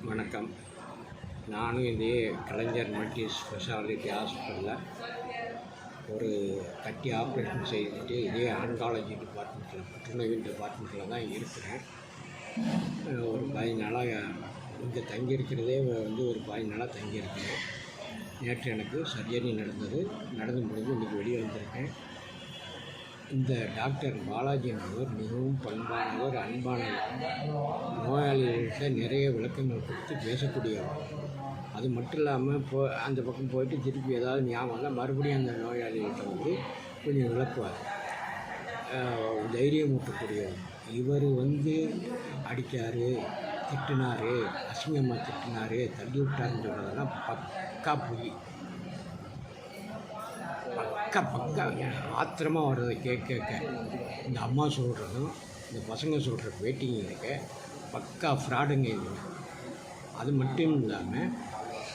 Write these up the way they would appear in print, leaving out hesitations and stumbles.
வணக்கம். நானும் இதே கலைஞர் மல்டி ஸ்பெஷாலிட்டி ஹாஸ்பிட்டலில் ஒரு கட்டி ஆப்ரேஷன் செய்துட்டு இதே ஆன்காலஜி டிபார்ட்மெண்ட்டில் புற்றுநோய் டிபார்ட்மெண்ட்டில் தான் இருக்கிறேன். ஒரு 15 நாளாக இங்கே தங்கியிருக்கிறதே ஒரு 15 நாளாக தங்கியிருக்கிறேன். நேற்று எனக்கு சர்ஜரி நடந்து முடிஞ்சு இன்றைக்கி வெளியே வந்திருக்கேன். இந்த டாக்டர் பாலாஜி என்பவர் மிகவும் பண்பானவர், அன்பானவர். நோயாளிகள்கிட்ட நிறைய விளக்கங்கள் கொடுத்து பேசக்கூடியவர். அது மட்டும் இல்லாமல் அந்த பக்கம் போயிட்டு திருப்பி ஏதாவது ஞாபகம் மறுபடியும் அந்த நோயாளிகள்கிட்ட கொஞ்சம் விளக்குவார். தைரியம் ஊட்டக்கூடியவர். இவர் அடித்தார், திட்டினார், அசிங்கமாக திட்டினார், தள்ளி விட்டாருன்னு சொல்கிறதெல்லாம் பக்கா பொய். பக்கா ஆத்திரமாக வர்றதை கேட்க இந்த அம்மா சொல்கிறதும் இந்த பசங்க சொல்கிற வெயிட்டிங் இருக்க பக்கா ஃப்ராடுங்க இது. அது மட்டும் இல்லாமல்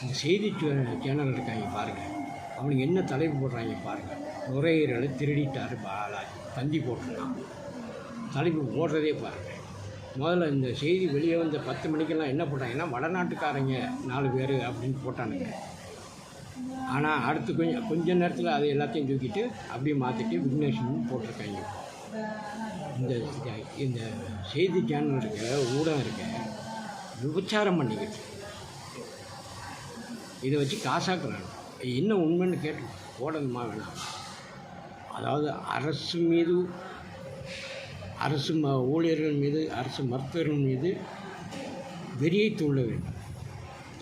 இந்த செய்தி சேனல் இருக்காங்க பாருங்கள், அவனுக்கு என்ன தலைப்பு போடுறாங்க பாருங்கள். நுரையீரலை திருடிட்டார் பாலாஜி, தந்தி போட்டுருக்கான். தலைப்பு போடுறதே பாருங்கள். முதல்ல இந்த செய்தி வெளியே வந்த 10 மணிக்கெல்லாம் என்ன போட்டாங்கன்னா, வடநாட்டுக்காரங்க 4 பேர் அப்படின்னு போட்டானுங்க. ஆனால் அடுத்து கொஞ்ச நேரத்தில் அதை எல்லாத்தையும் தூக்கிட்டு அப்படியே மாற்றிட்டு விக்னேஷன் போட்டிருக்காங்க. இந்த செய்தி சேனல் இருக்க ஊடகம் விபச்சாரம் பண்ணிக்கிட்டு இதை வச்சு காசாக்குறாங்க. என்ன உண்மைன்னு கேட்டு போடணுமா வேணாம்? அதாவது அரசு ஊழியர்கள் மீது, அரசு மருத்துவர்கள் மீது வெறியை தூண்ட வேண்டும்.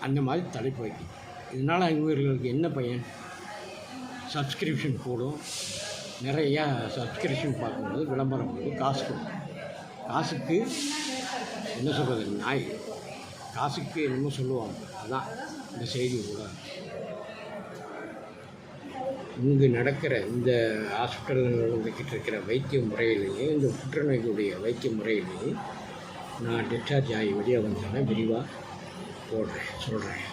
அந்த மாதிரி தலைப்பு வைக்கும். இதனால் இவர்களுக்கு என்ன பயன்? சப்ஸ்கிரிப்ஷன் போடும். நிறையா சப்ஸ்கிரிப்ஷன் பார்க்கும்போது விளம்பரம் போது காசு கொடுக்கும். காசுக்கு என்ன சொல்கிறது, நாய் காசுக்கு என்னமோ சொல்லுவாங்க. அதுதான் இந்த செய்தி கூட. இங்கு நடக்கிற இந்த ஹாஸ்பிட்டலில் நடந்துக்கிட்டு இருக்கிற வைத்திய முறையிலேயே, இந்த புற்றுநோய்களுடைய வைத்திய முறையிலேயே நான் டிஸ்சார்ஜ் ஆகி வெளியே வந்தேன்னா விரிவாக சொல்கிறேன்.